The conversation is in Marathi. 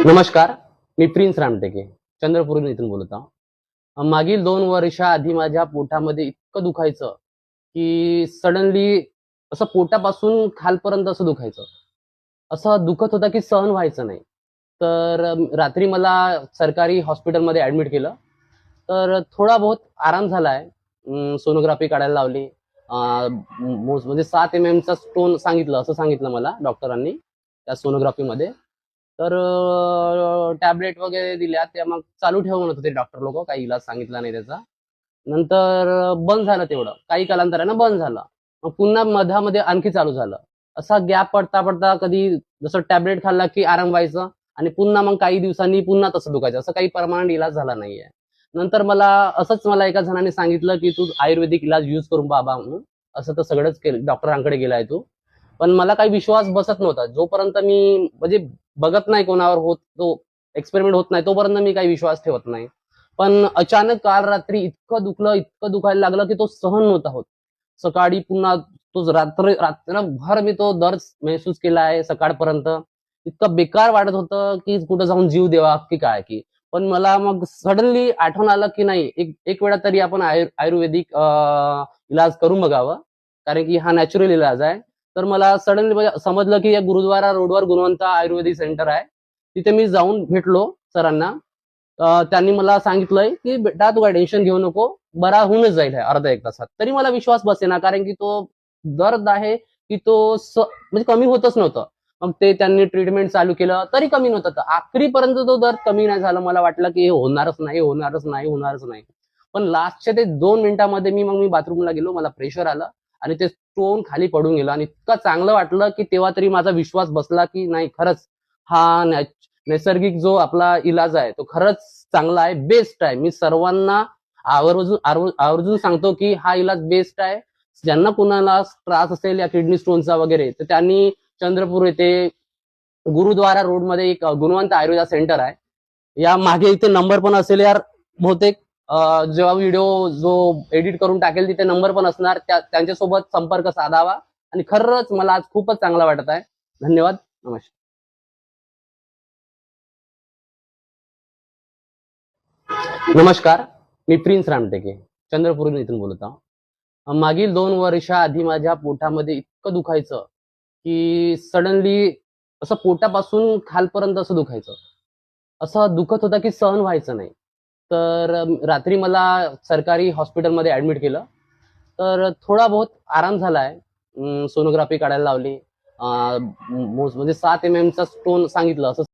नमस्कार. मी प्रिन्स रामटेके चंद्रपूर इथून बोलत आहो. मागील 2 वर्षाआधी माझ्या पोटामध्ये इतकं दुखायचं की सडनली असं पोटापासून खालपर्यंत असं दुखायचं. असं दुखत होतं की सहन व्हायचं नाही. तर रात्री मला सरकारी हॉस्पिटलमध्ये ॲडमिट केलं. तर थोडा बहुत आराम झालाय. सोनोग्राफी काढायला लावली. म्हणजे 7 एमएमचा स्टोन सांगितलं, असं सांगितलं मला डॉक्टरांनी त्या सोनोग्राफीमध्ये. तर टॅबलेट वगैरे दिल्या. त्या मग चालू ठेव म्हणत होते डॉक्टर लोकं. काही इलाज सांगितला नाही त्याचा. नंतर बंद झालं तेवढं. काही कालांतरानं बंद झालं. मग पुन्हा मधामध्ये आणखी चालू झालं. असा गॅप पडता-पडता कधी जसं टॅबलेट खाल्ला की आराम व्हायचा आणि पुन्हा मग काही दिवसांनी पुन्हा तसं दुखायचं. असं काही परमनंट इलाज झाला नाहीये. नंतर मला एका जणाने सांगितलं, की "तू आयुर्वेदिक इलाज यूज करून बाबा" म्हणून. असं तर सगळंच केलं. डॉक्टरांकडे गेलाय तू. पण मला काही विश्वास बसत नव्हता. जोपर्यंत मी म्हणजे बघत नाही कोणावर होत तो एक्सपेरिमेंट होत नाही, तोपर्यंत मी काही विश्वास ठेवत नाही. पण अचानक काल रात्री इतकं दुखलं, इतकं दुखायला लागलं, की तो सहन नव्हता होत. सकाळी पुन्हा तो रात्रभर मी तो दर्द महसूस केला आहे सकाळपर्यंत. इतकं बेकार वाटत होतं, की कुठं जाऊन जीव द्यावा की काय की. पण मला मग सडनली आठवण आलं, की नाही एक एक वेळा तरी आपण आयुर्वेदिक इलाज करून बघावं. कारण की हा नॅचरल इलाज आहे. तर मला सडनली म्हणजे समजलं, की या गुरुद्वारा रोडवर गुणवंत आयुर्वेदिक सेंटर आहे. तिथे मी जाऊन भेटलो सरांना. त्यांनी मला सांगितलंय, की "बेटा तू काही टेन्शन घेऊ नको. बरा होऊनच जाईल हे अर्ध्या 1 तासात." तरी मला विश्वास बसेना कारण की तो दर्द आहे, की तो म्हणजे कमी होतच नव्हतं. मग ते त्यांनी ट्रीटमेंट चालू केलं, तरी कमी नव्हतं. तर आखरीपर्यंत तो दर्द कमी नाही झाला. मला वाटलं, की हे होणारच नाही, होणारच नाही, होणारच नाही. पण लास्टच्या ते 2 मिनिटांमध्ये मी बाथरूमला गेलो. मला प्रेशर आलं आणि ते स्टोन खाली पडून गेलं आणि इतकं चांगलं वाटलं, की तेव्हा तरी माझा विश्वास बसला, की नाही खरंच हा नैसर्गिक जो आपला इलाज आहे, तो खरंच चांगला आहे, बेस्ट आहे. मी सर्वांना आवर्जून सांगतो, की हा इलाज बेस्ट आहे. ज्यांना कुणाला त्रास असेल या किडनी स्टोनचा वगैरे, तर त्यांनी चंद्रपूर येथे गुरुद्वारा रोडमध्ये एक गुणवंत आयुर्वेदा सेंटर आहे. या मागे इथे नंबर पण असेल यार बहुतेक. जेव्हा व्हिडिओ जो एडिट करून टाकेल तिथे नंबर पण असणार. त्यांच्यासोबत संपर्क साधावा आणि खरंच मला आज खूपच चांगलं वाटत आहे. धन्यवाद. नमस्कार. नमस्कार. मी प्रिन्स रामटेके चंद्रपूर इथून बोलत आहो. मागील 2 वर्षाआधी माझ्या पोटामध्ये इतकं दुखायचं की सडनली असं पोटापासून खालपर्यंत असं दुखायचं. असं दुखत होतं की सहन व्हायचं नाही. तर रात्री मला सरकारी हॉस्पिटलमध्ये ॲडमिट केलं. तर थोडा बहुत आराम झालाय. सोनोग्राफी काढायला लावली. म्हणजे 7 एमएमचा स्टोन सांगितलं, असं